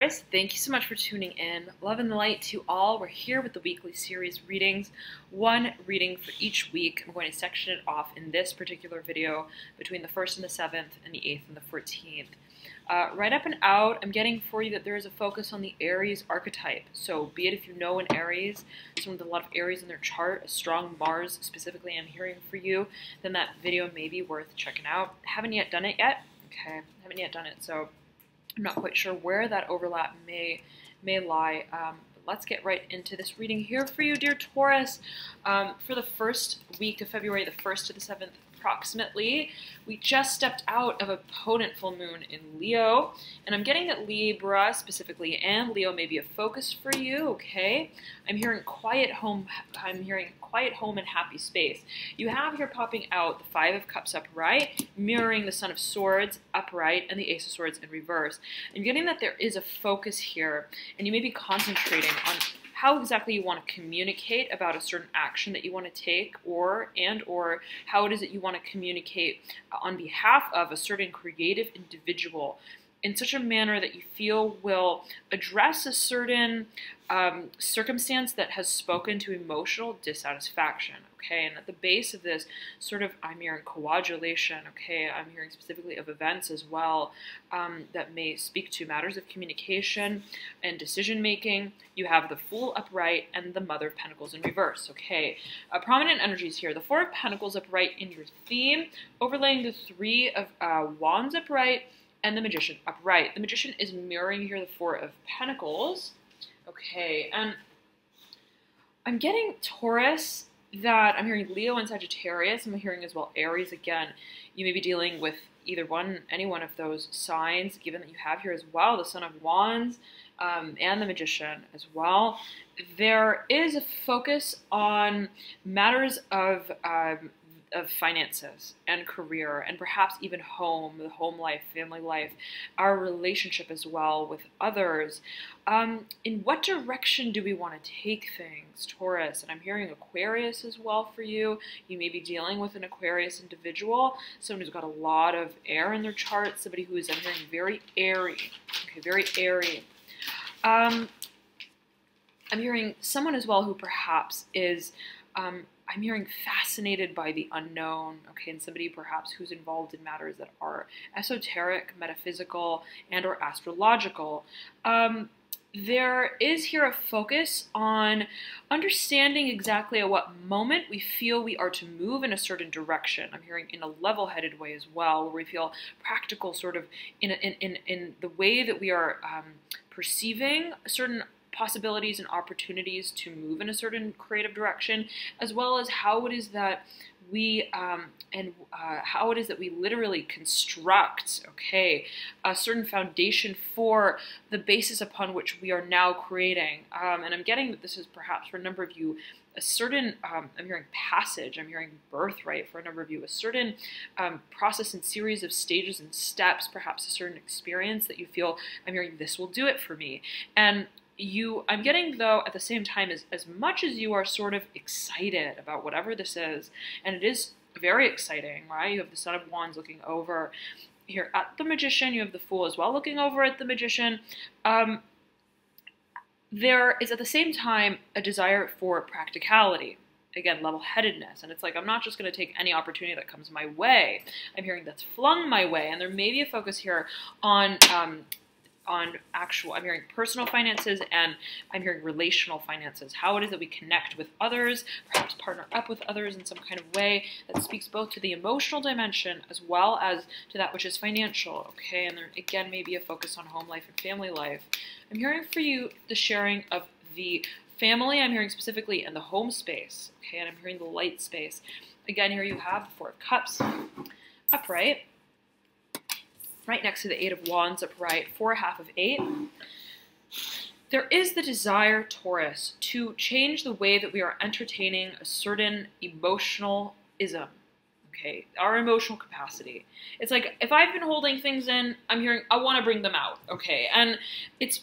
Guys, thank you so much for tuning in. Love and light to all. We're here with the weekly series readings, one reading for each week. I'm going to section it off in this particular video between the 1st and the 7th and the 8th and the 14th. Right up and out, I'm getting for you that there is a focus on the Aries archetype. So be it if you know an Aries, someone with a lot of Aries in their chart, a strong Mars specifically I'm hearing for you, then that video may be worth checking out. Haven't yet done it yet. Okay, haven't yet done it, so I'm not quite sure where that overlap may lie. But let's get right into this reading here for you, dear Taurus. For the first week of February, the 1st to the 7th approximately, we just stepped out of a potent full moon in Leo, and I'm getting that Libra specifically and Leo may be a focus for you. Okay, I'm hearing quiet home. I'm hearing quiet home and happy space. You have here popping out the 5 of Cups upright, mirroring the Son of Swords upright and the Ace of Swords in reverse. I'm getting that there is a focus here, and you may be concentrating on how exactly you want to communicate about a certain action that you want to take, or how it is that you want to communicate on behalf of a certain creative individual in such a manner that you feel will address a certain circumstance that has spoken to emotional dissatisfaction. Okay, and at the base of this sort of, I'm hearing coagulation. Okay, I'm hearing specifically of events as well that may speak to matters of communication and decision making. You have the Fool upright and the Mother of Pentacles in reverse. Okay, prominent energies here. The 4 of Pentacles upright in your theme, overlaying the 3 of Wands upright and the Magician upright. The Magician is mirroring here the 4 of Pentacles. Okay, and I'm getting Taurus, that I'm hearing Leo and Sagittarius. I'm hearing as well Aries again. You may be dealing with any one of those signs, given that you have here as well the Son of Wands and the Magician as well. There is a focus on matters of finances and career, and perhaps even home, the home life, family life, our relationship as well with others. In what direction do we want to take things, Taurus? And I'm hearing Aquarius as well for you. You may be dealing with an Aquarius individual, someone who's got a lot of air in their chart, somebody who is, I'm hearing, very airy. Okay, very airy. I'm hearing someone as well who perhaps is I'm hearing fascinated by the unknown, okay, and somebody perhaps who's involved in matters that are esoteric, metaphysical, and or astrological. There is here a focus on understanding exactly at what moment we feel we are to move in a certain direction. I'm hearing in a level-headed way as well, where we feel practical sort of in the way that we are perceiving certain possibilities and opportunities to move in a certain creative direction, as well as how it is that we how it is that we literally construct, okay, a certain foundation for the basis upon which we are now creating. And I'm getting that this is perhaps for a number of you a certain, I'm hearing passage, I'm hearing birthright for a number of you, a certain process and series of stages and steps, perhaps a certain experience that you feel, I'm hearing this will do it for me. And I'm getting, though, at the same time, as much as you are sort of excited about whatever this is, and it is very exciting, right? You have the Son of Wands looking over here at the Magician. You have the Fool as well looking over at the Magician. There is, at the same time, a desire for practicality. Again, level-headedness. And it's like, I'm not just going to take any opportunity that comes my way. I'm hearing that's flung my way. And there may be a focus here on actual, I'm hearing personal finances, and I'm hearing relational finances. How it is that we connect with others, perhaps partner up with others in some kind of way that speaks both to the emotional dimension as well as to that which is financial, okay? And there, again, may be a focus on home life and family life. I'm hearing for you the sharing of the family, I'm hearing specifically in the home space, okay? And I'm hearing the light space. Again, here you have the 4 of Cups upright, right next to the 8 of Wands upright, 4.5 of 8. There is the desire, Taurus, to change the way that we are entertaining a certain emotional-ism, okay, our emotional capacity. It's like, if I've been holding things in, I'm hearing, I want to bring them out, okay? And it's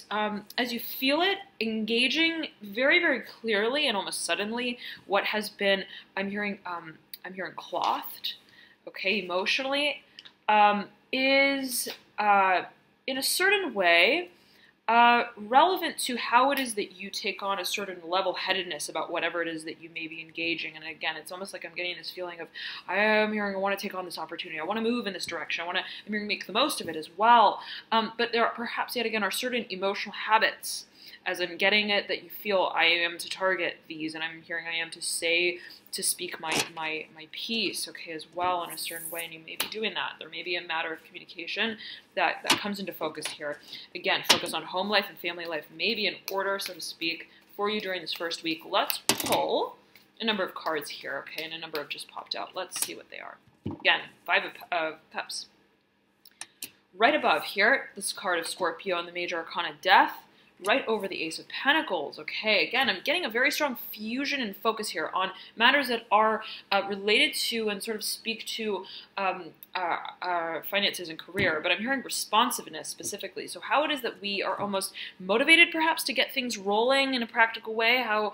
as you feel it, engaging very, very clearly and almost suddenly what has been, I'm hearing clothed, okay, emotionally, is in a certain way relevant to how it is that you take on a certain level-headedness about whatever it is that you may be engaging. And again, it's almost like I'm getting this feeling of, I want to take on this opportunity. I want to move in this direction. I'm hearing make the most of it as well. But there are perhaps yet again are certain emotional habits, as I'm getting it, that you feel I am to target these, and I'm hearing I am to speak my piece, okay, as well in a certain way, and you may be doing that. There may be a matter of communication that comes into focus here. Again, focus on home life and family life may be in order, so to speak, for you during this first week. Let's pull a number of cards here, okay, and a number have just popped out. Let's see what they are. Again, Five of Cups. Right above here, this card of Scorpio and the Major Arcana Death. Right over the Ace of Pentacles, okay? Again, I'm getting a very strong fusion and focus here on matters that are related to and sort of speak to finances and career, but I'm hearing responsiveness specifically. So how it is that we are almost motivated perhaps to get things rolling in a practical way, how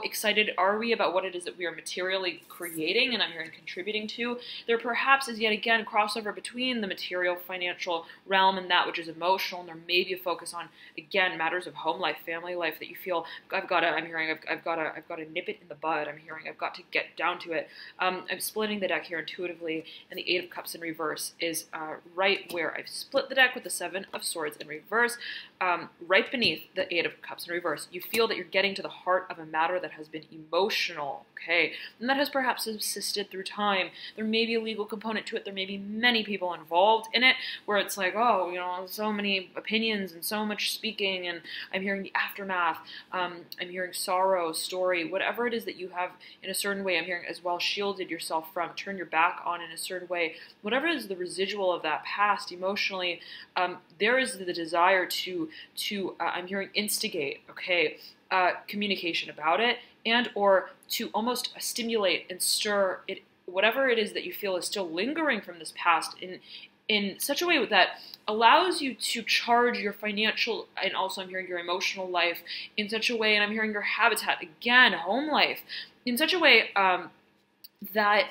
excited are we about what it is that we are materially creating and I'm hearing contributing to. There perhaps is yet again crossover between the material financial realm and that which is emotional, and there may be a focus on, again, matters of home life, family life that you feel I've got to nip it in the bud. I'm hearing I've got to get down to it. I'm splitting the deck here intuitively, and the Eight of Cups in reverse is right where I've split the deck with the Seven of Swords in reverse, right beneath the Eight of Cups in reverse. You feel that you're getting to the heart of a matter that has been emotional, okay, and that has perhaps subsisted through time. There may be a legal component to it. There may be many people involved in it where it's like, oh, you know, so many opinions and so much speaking, and I'm hearing the aftermath. I'm hearing sorrow, story, whatever it is that you have in a certain way. I'm hearing as well shielded yourself from, turn your back on in a certain way. Whatever is the residual of that past emotionally, there is the desire to I'm hearing instigate, okay, communication about it, and or to almost stimulate and stir it, whatever it is that you feel is still lingering from this past in such a way that allows you to charge your financial and also I'm hearing your emotional life in such a way, and I'm hearing your habitat, again, home life, in such a way that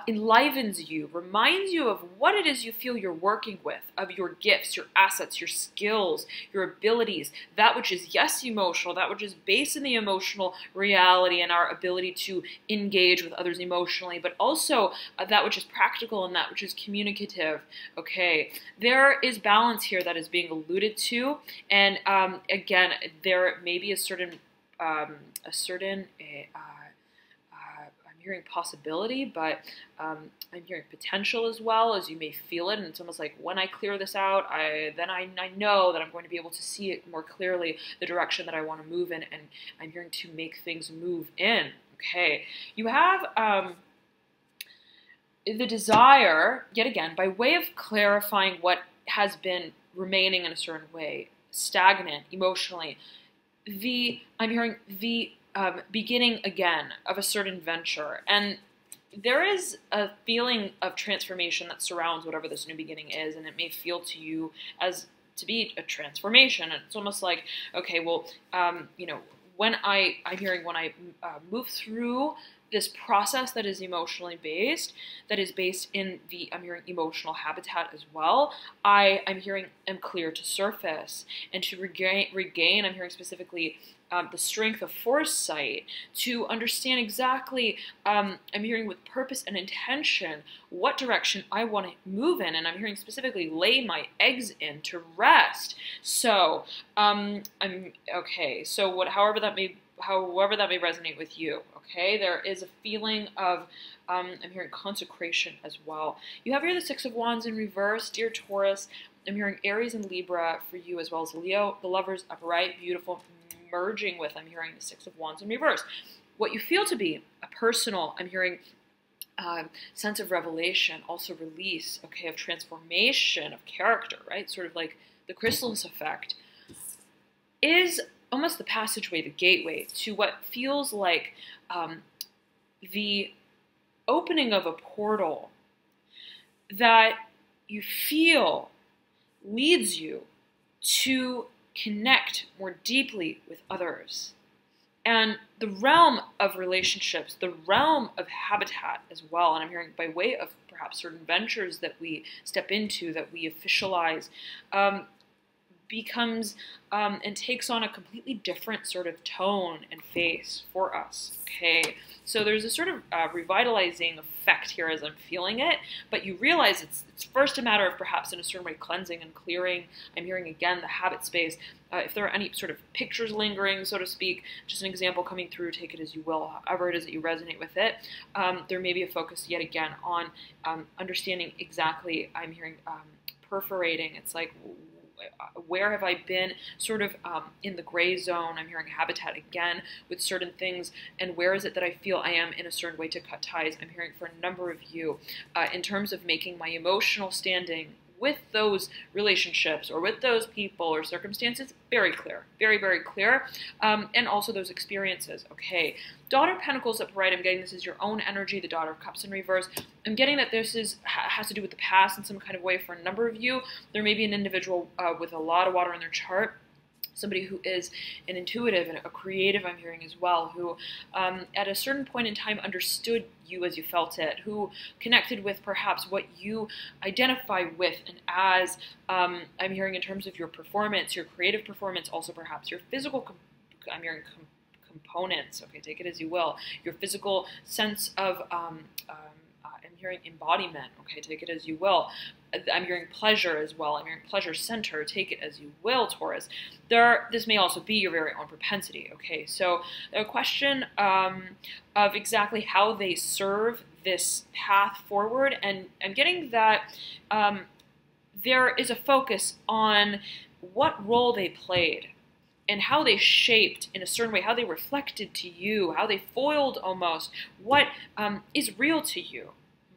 enlivens you, reminds you of what it is you feel you're working with, of your gifts, your assets, your skills, your abilities, that which is, yes, emotional, that which is based in the emotional reality and our ability to engage with others emotionally, but also that which is practical and that which is communicative, okay? There is balance here that is being alluded to, and again, there may be a certain I'm hearing possibility, but I'm hearing potential as well, as you may feel it, and it's almost like when I clear this out, then I know that I'm going to be able to see it more clearly, the direction that I want to move in, and I'm hearing to make things move in, okay? You have the desire, yet again, by way of clarifying what has been remaining in a certain way, stagnant emotionally, I'm hearing the beginning again of a certain venture, and there is a feeling of transformation that surrounds whatever this new beginning is, and it may feel to you as to be a transformation, and it's almost like, okay, well, you know, when I'm hearing when I move through this process that is emotionally based, that is based in the, I'm hearing emotional habitat as well, I'm hearing am clear to surface and to regain, I'm hearing specifically the strength of foresight to understand exactly, I'm hearing with purpose and intention, what direction I want to move in, and I'm hearing specifically lay my eggs in to rest. So, okay, so however that may resonate with you, okay? There is a feeling of, I'm hearing consecration as well. You have here the Six of Wands in reverse, dear Taurus. I'm hearing Aries and Libra for you, as well as Leo, the Lovers upright, beautiful, merging with, I'm hearing the Six of Wands in reverse. What you feel to be a personal, I'm hearing sense of revelation, also release, okay, of transformation of character, right? Sort of like the chrysalis effect, is almost the passageway, the gateway to what feels like the opening of a portal that you feel leads you to connect more deeply with others. And the realm of relationships, the realm of habitat as well, and I'm hearing by way of perhaps certain ventures that we step into, that we officialize, becomes and takes on a completely different sort of tone and face for us, okay? So there's a sort of revitalizing effect here as I'm feeling it, but you realize it's first a matter of perhaps in a certain way cleansing and clearing. I'm hearing again the habit space. If there are any sort of pictures lingering, so to speak, just an example coming through, take it as you will, however it is that you resonate with it. There may be a focus yet again on understanding exactly, I'm hearing perforating. It's like, where have I been sort of in the gray zone? I'm hearing habitat again with certain things, and where is it that I feel I am in a certain way to cut ties? I'm hearing for a number of you in terms of making my emotional standing with those relationships or with those people or circumstances very clear, very, very clear, and also those experiences, okay? Daughter of Pentacles upright, I'm getting this is your own energy. The Daughter of Cups in reverse, I'm getting that this has to do with the past in some kind of way for a number of you. There may be an individual with a lot of water in their chart, somebody who is an intuitive and a creative, I'm hearing as well, who at a certain point in time understood you as you felt it, who connected with perhaps what you identify with and as, I'm hearing in terms of your performance, your creative performance, also perhaps your physical, I'm hearing components, okay, take it as you will, your physical sense of, I'm hearing embodiment, okay, take it as you will. I'm hearing pleasure as well. I'm hearing pleasure center. Take it as you will, Taurus. This may also be your very own propensity. Okay, so a question of exactly how they serve this path forward, and I'm getting that there is a focus on what role they played and how they shaped in a certain way, how they reflected to you, how they foiled almost what is real to you.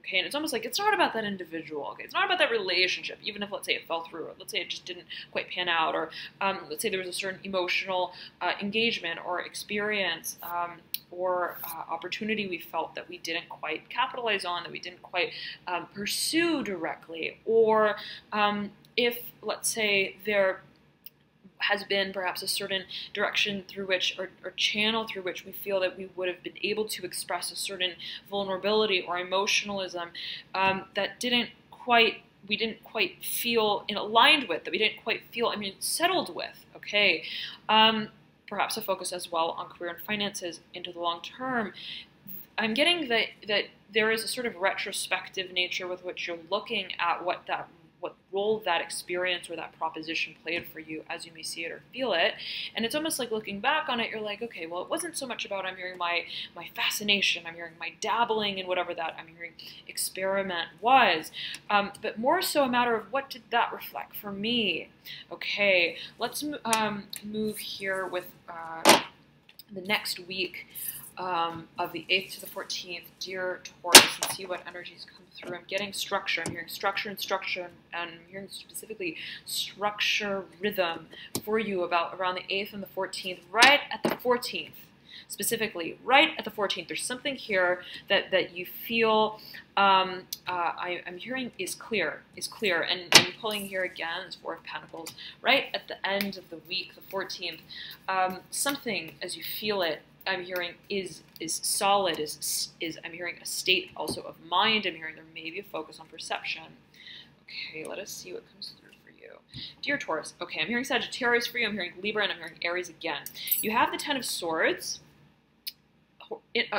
Okay, and it's almost like it's not about that individual. Okay, it's not about that relationship, even if, let's say, it fell through, or let's say it just didn't quite pan out, or let's say there was a certain emotional engagement or experience or opportunity we felt that we didn't quite capitalize on, that we didn't quite pursue directly, or if, let's say, there has been perhaps a certain direction through which, or channel through which we feel that we would have been able to express a certain vulnerability or emotionalism that we didn't quite feel aligned with, that we didn't quite feel, settled with, okay? Perhaps a focus as well on career and finances into the long term. I'm getting that there is a sort of retrospective nature with which you're looking at what role that experience or that proposition played for you as you may see it or feel it. And it's almost like looking back on it, you're like, okay, well, it wasn't so much about, I'm hearing my fascination, I'm hearing my dabbling in whatever that, I'm hearing experiment was, but more so a matter of what did that reflect for me? Okay, let's move here with the next week of the 8th to the 14th, dear Taurus, and see what energies come through. I'm getting structure. I'm hearing structure and structure, and I'm hearing specifically structure rhythm for you about around the 8th and the 14th, right at the 14th. Specifically, right at the 14th, there's something here that you feel, I'm hearing is clear, and I'm pulling here again, it's Four of Pentacles, right at the end of the week, the 14th, something as you feel it, I'm hearing is solid, is I'm hearing a state also of mind. I'm hearing there may be a focus on perception. Okay, let us see what comes through for you. Dear Taurus, okay, I'm hearing Sagittarius for you, I'm hearing Libra, and I'm hearing Aries again. You have the Ten of Swords,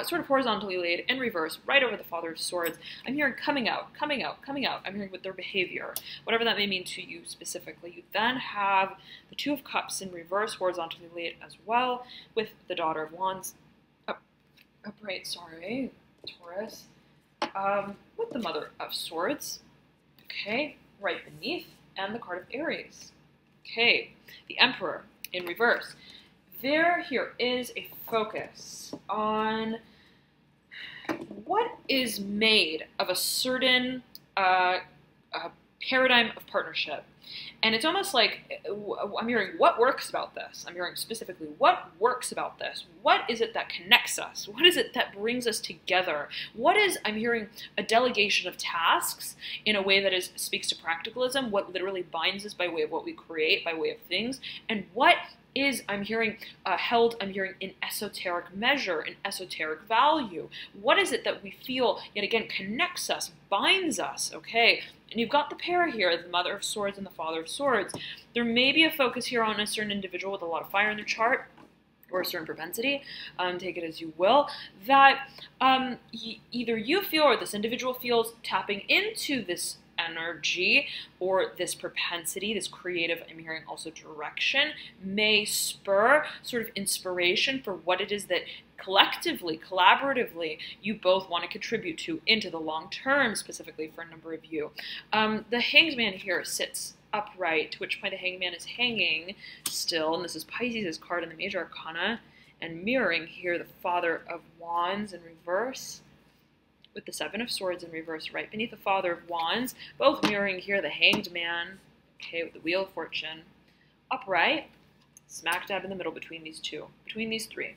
sort of horizontally laid in reverse, right over the Father of Swords. I'm hearing coming out, coming out, coming out. I'm hearing with their behavior, whatever that may mean to you specifically. You then have the Two of Cups in reverse, horizontally laid as well, with the Daughter of Wands, upright, sorry, Taurus, with the Mother of Swords, okay, right beneath, and the card of Aries. Okay, the Emperor in reverse. Here is a focus on what is made of a certain paradigm of partnership. And it's almost like I'm hearing what works about this. I'm hearing specifically what works about this. What is it that connects us? What is it that brings us together? What is, I'm hearing a delegation of tasks in a way that speaks to practicalism, what literally binds us by way of what we create, by way of things, and what is, I'm hearing, held, I'm hearing, in esoteric measure, in esoteric value? What is it that we feel, yet again, connects us, binds us, okay? And you've got the pair here, the Mother of Swords and the Father of Swords. There may be a focus here on a certain individual with a lot of fire in their chart, or a certain propensity, take it as you will, that either you feel or this individual feels tapping into this energy or this propensity, this creative, I'm hearing also direction, may spur sort of inspiration for what it is that collectively, collaboratively, you both want to contribute to into the long term, specifically for a number of you. The Hanged Man here sits upright, to which point the Hanged Man is hanging still, and this is Pisces' card in the Major Arcana, and mirroring here the Father of Wands in reverse, with the Seven of Swords in reverse right beneath the Father of Wands, both mirroring here the Hanged Man, okay, with the Wheel of Fortune, upright, smack dab in the middle between these two, between these three.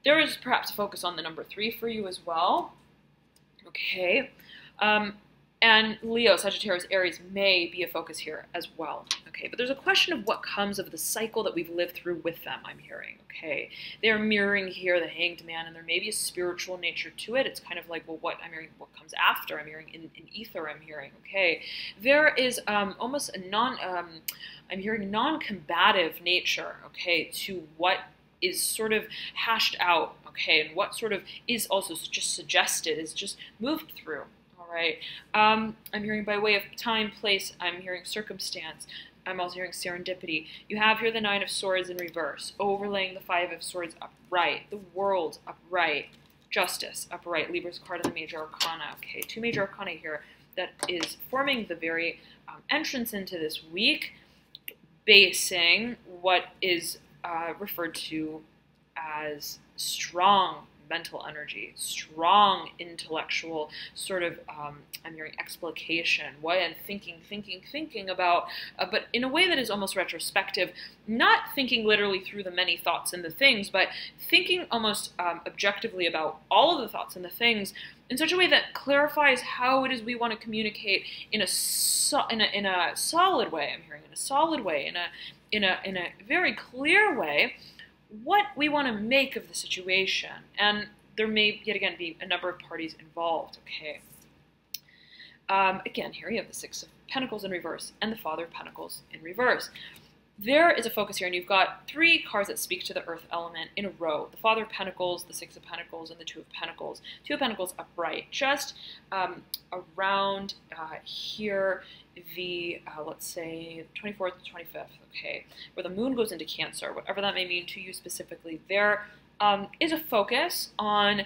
There is perhaps a focus on the number 3 for you as well, okay, and Leo, Sagittarius, Aries may be a focus here as well, okay? But there's a question of what comes of the cycle that we've lived through with them, I'm hearing, okay? They're mirroring here the Hanged Man, and there may be a spiritual nature to it. It's kind of like, well, what I'm hearing, what comes after? I'm hearing in ether, I'm hearing, okay? There is almost a I'm hearing non-combative nature, okay, to what is sort of hashed out, okay, and what sort of is also just suggested, is just moved through. Right. I'm hearing by way of time, place, I'm hearing circumstance, I'm also hearing serendipity. You have here the Nine of Swords in reverse, overlaying the Five of Swords upright, the World upright, Justice upright, Libra's card in the Major Arcana. Okay, 2 Major Arcana here that is forming the very entrance into this week, basing what is referred to as strong mental energy, strong intellectual sort of, I'm hearing explication, and thinking about, but in a way that is almost retrospective, not thinking literally through the many thoughts and the things, but thinking almost objectively about all of the thoughts and the things in such a way that clarifies how it is we want to communicate in a solid way. I'm hearing in a solid way, in a very clear way, what we want to make of the situation. And there may, yet again, be a number of parties involved, okay? Again, here you have the Six of Pentacles in reverse and the Father of Pentacles in reverse. There is a focus here, and you've got 3 cards that speak to the earth element in a row. The Father of Pentacles, the Six of Pentacles, and the Two of Pentacles. Two of Pentacles upright, just around here, the, let's say, 24th to 25th, okay, where the moon goes into Cancer, whatever that may mean to you specifically. There is a focus on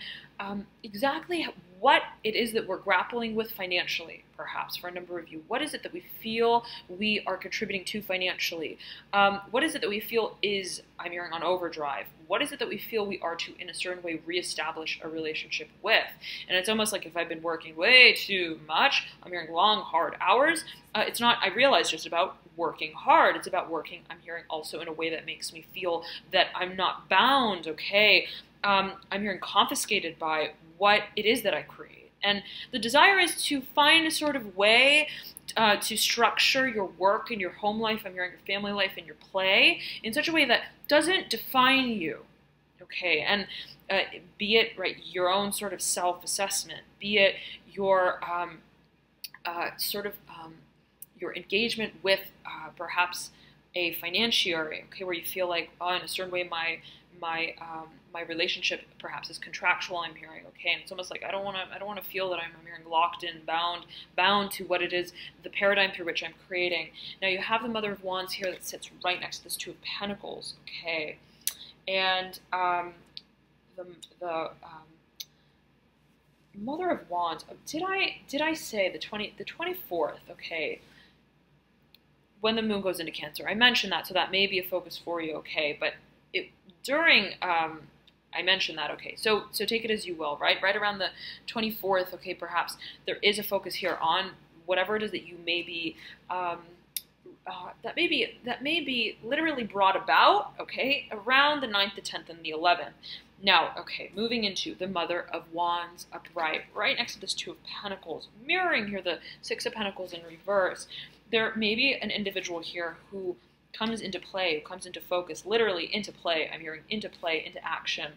exactly what it is that we're grappling with financially, perhaps, for a number of you. What is it that we feel we are contributing to financially? What is it that we feel is, I'm hearing, on overdrive? What is it that we feel we are to, in a certain way, reestablish a relationship with? And it's almost like if I've been working way too much, I'm hearing long, hard hours. It's not, I realize, just about working hard. It's about working, I'm hearing, also in a way that makes me feel that I'm not bound, okay? I'm hearing confiscated by what it is that I create. And the desire is to find a sort of way to structure your work and your home life, I'm hearing your family life and your play, in such a way that doesn't define you, okay? And be it, right, your own sort of self-assessment, be it your your engagement with perhaps a financiary, okay, where you feel like, oh, in a certain way, my relationship perhaps is contractual, I'm hearing, okay, and it's almost like I don't want to feel that I'm hearing locked in, bound to what it is, the paradigm through which I'm creating. Now you have the Mother of Wands here that sits right next to this Two of Pentacles, okay, and the Mother of Wands. Did I say the 24th? Okay. When the moon goes into Cancer, I mentioned that, so that may be a focus for you, okay? But during, I mentioned that, okay? So take it as you will, right? Right around the 24th, okay? Perhaps there is a focus here on whatever it is that you may be, that may be literally brought about, okay? Around the 9th, the 10th, and the 11th. Now, okay, moving into the Mother of Wands upright, right next to this Two of Pentacles, mirroring here the Six of Pentacles in reverse. There may be an individual here who comes into play, comes into focus, literally into play. I'm hearing into play, into action.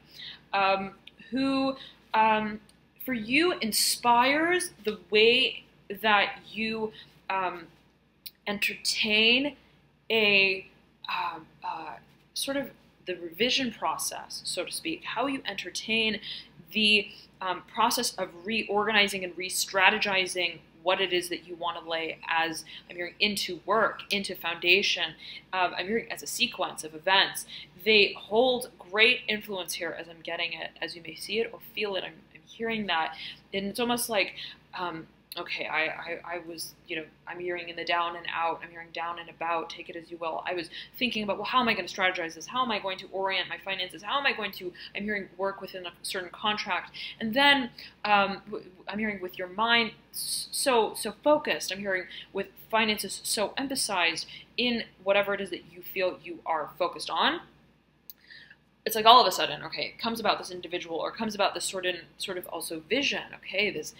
Who, for you, inspires the way that you entertain a sort of the revision process, so to speak, how you entertain the process of reorganizing and re-strategizing what it is that you want to lay as, I'm hearing, into work, into foundation. I'm hearing as a sequence of events. They hold great influence here as I'm getting it, as you may see it or feel it. I'm hearing that. And it's almost like, okay, I was, I'm hearing in the down and out, I'm hearing down and about, take it as you will. I was thinking about, well, how am I going to strategize this? How am I going to orient my finances? How am I going to, I'm hearing, work within a certain contract? And then I'm hearing with your mind so focused. I'm hearing with finances so emphasized in whatever it is that you feel you are focused on. It's like all of a sudden, okay, comes about this individual, or comes about this sort of also vision, okay, this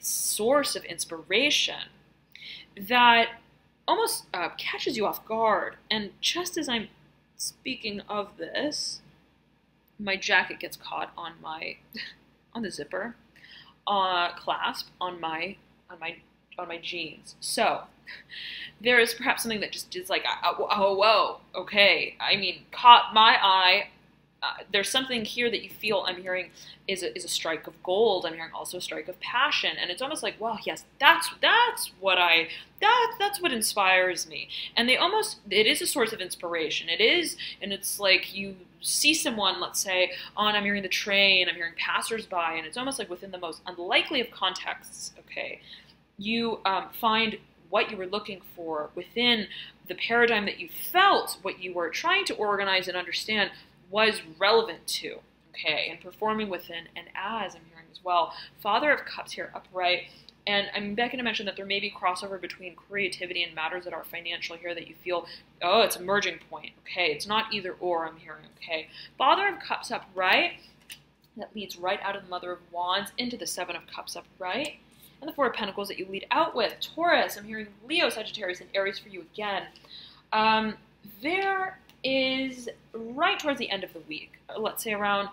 source of inspiration that almost catches you off guard. And just as I'm speaking of this, my jacket gets caught on the zipper, clasp on my jeans. So there is perhaps something that just is like, oh, whoa, okay. I mean, caught my eye. There's something here that you feel, I'm hearing, is a strike of gold. I'm hearing also a strike of passion. And it's almost like, well, yes, that's what inspires me. And it is a source of inspiration. It is, and it's like you see someone, let's say, I'm hearing the train, I'm hearing passersby, and it's almost like within the most unlikely of contexts, okay, you find what you were looking for within the paradigm that you felt, what you were trying to organize and understand was relevant to, okay, and performing within and as, I'm hearing as well. Father of Cups here, upright, and I'm back to mention that there may be crossover between creativity and matters that are financial here that you feel, oh, it's a merging point, okay, it's not either or, I'm hearing, okay. Father of Cups upright, that leads right out of the Mother of Wands into the Seven of Cups upright. And the Four of Pentacles that you lead out with. Taurus, I'm hearing Leo, Sagittarius, and Aries for you again. There is, right towards the end of the week, let's say around,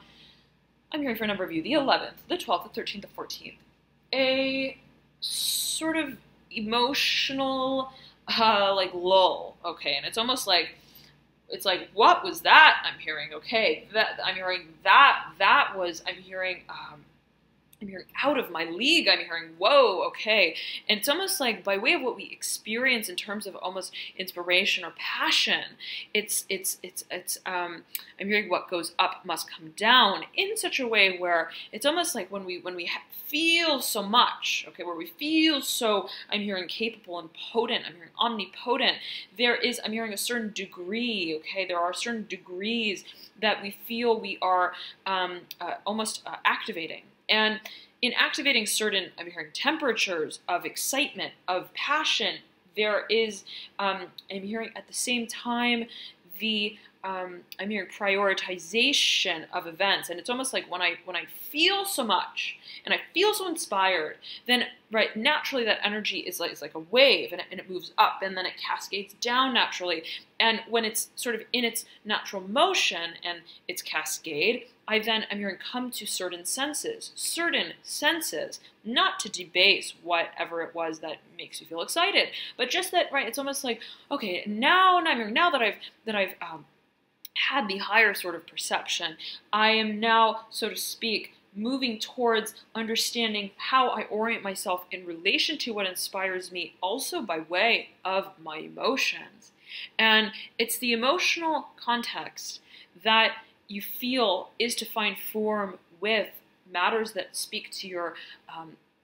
I'm hearing for a number of you, the 11th, the 12th, the 13th, the 14th, a sort of emotional, like lull, okay, and it's almost like, it's like, what was that I'm hearing, okay, I'm hearing out of my league. I'm hearing, whoa, okay. And it's almost like by way of what we experience in terms of almost inspiration or passion, I'm hearing what goes up must come down in such a way where it's almost like when we feel so much, okay, where we feel so, I'm hearing capable and potent, I'm hearing omnipotent, I'm hearing a certain degree, okay, there are certain degrees that we feel we are almost activating. And in activating certain, I'm hearing, temperatures of excitement, of passion, there is, I'm hearing at the same time, I'm hearing prioritization of events. And it's almost like when I feel so much and I feel so inspired, then right, naturally that energy is like a wave, and it moves up, and then it cascades down naturally. And when it's sort of in its natural motion and its cascade, I'm hearing come to certain senses, not to debase whatever it was that makes you feel excited, but just that, right, it's almost like, okay, now I'm hearing, now that I've had the higher sort of perception, I am now, so to speak, moving towards understanding how I orient myself in relation to what inspires me, also by way of my emotions. And it's the emotional context that you feel is to find form with matters that speak to your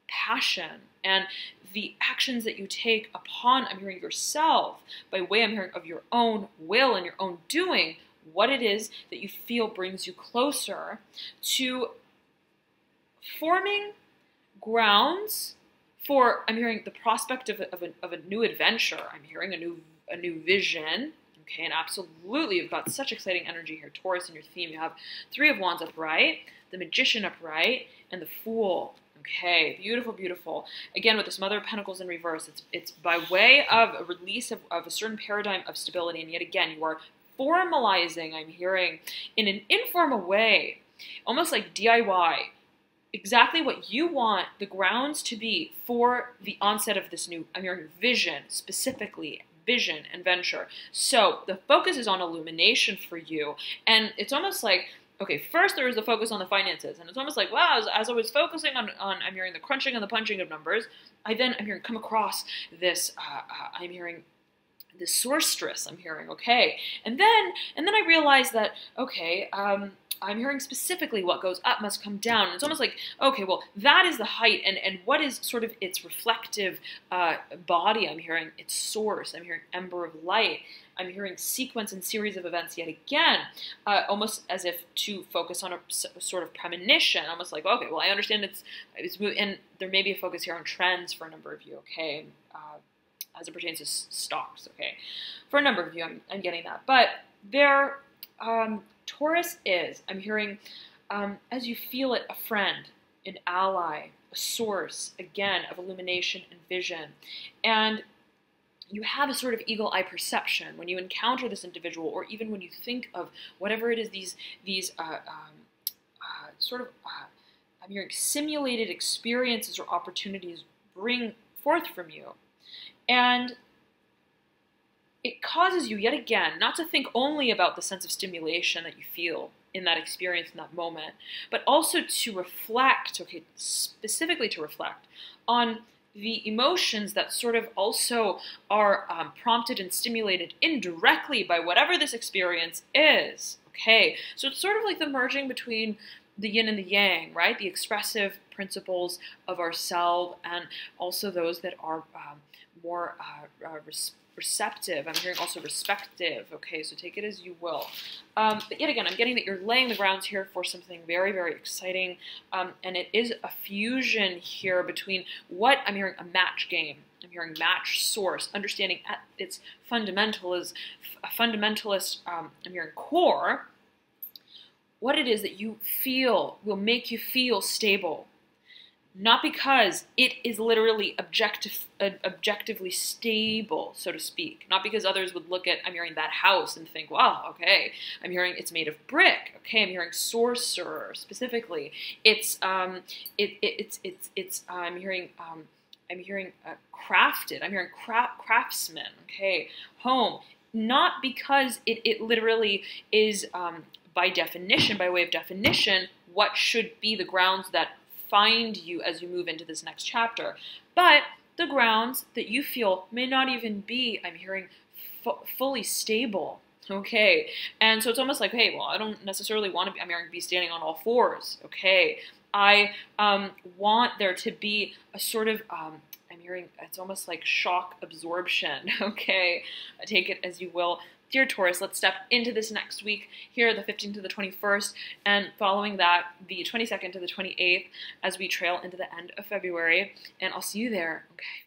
passion and the actions that you take upon, I'm hearing, yourself by way, I'm hearing, of your own will and your own doing, what it is that you feel brings you closer to forming grounds for, I'm hearing, the prospect of a new adventure. I'm hearing a new vision. Okay, and absolutely, you've got such exciting energy here, Taurus, in your theme. You have Three of Wands upright, the Magician upright, and the Fool. Okay, beautiful, beautiful. Again, with this Mother of Pentacles in reverse, it's by way of a release of a certain paradigm of stability. And yet again, you are formalizing, I'm hearing, in an informal way, almost like DIY, exactly what you want the grounds to be for the onset of this new, I'm hearing, vision, specifically vision and venture. So the focus is on illumination for you. And it's almost like, okay, first there was the focus on the finances. And it's almost like, wow, as I was focusing on I'm hearing the crunching and the punching of numbers, I'm hearing come across this, I'm hearing this sorceress, I'm hearing, okay. And then I realized that, okay, I'm hearing specifically what goes up must come down. And it's almost like, okay, well, that is the height, and what is sort of its reflective body? I'm hearing its source. I'm hearing ember of light. I'm hearing sequence and series of events yet again, almost as if to focus on a sort of premonition, almost like, okay, well, I understand it's and there may be a focus here on trends for a number of you, okay, as it pertains to stocks, okay. For a number of you, I'm getting that. But there, Taurus is, I'm hearing, as you feel it, a friend, an ally, a source, again, of illumination and vision. And you have a sort of eagle eye perception when you encounter this individual, or even when you think of whatever it is these sort of, I'm hearing, simulated experiences or opportunities bring forth from you. And it causes you, yet again, not to think only about the sense of stimulation that you feel in that experience, in that moment, but also to reflect, okay, specifically to reflect on the emotions that sort of also are prompted and stimulated indirectly by whatever this experience is, okay? So it's sort of like the merging between the yin and the yang, right? The expressive principles of ourselves, and also those that are more receptive. I'm hearing also respective. Okay, so take it as you will. But yet again, I'm getting that you're laying the grounds here for something very, very exciting. And it is a fusion here between what I'm hearing, a match game. I'm hearing match source, understanding at its fundamental is a fundamentalist, I'm hearing core, what it is that you feel will make you feel stable. Not because it is literally objectively stable, so to speak. Not because others would look at, I'm hearing, that house and think, wow, okay. I'm hearing it's made of brick. Okay, I'm hearing sorcerer specifically. It's I'm hearing crafted. I'm hearing craftsman. Okay, home. Not because it literally is by definition, by way of definition, what should be the grounds that find you as you move into this next chapter, but the grounds that you feel may not even be, I'm hearing, fully stable, okay? And so it's almost like, hey, well, I don't necessarily want to be, I'm hearing, be standing on all fours, okay? I want there to be a sort of, I'm hearing, it's almost like shock absorption, okay? Take it as you will. Dear Taurus, let's step into this next week here, the 15th to the 21st, and following that, the 22nd to the 28th, as we trail into the end of February. And I'll see you there. Okay.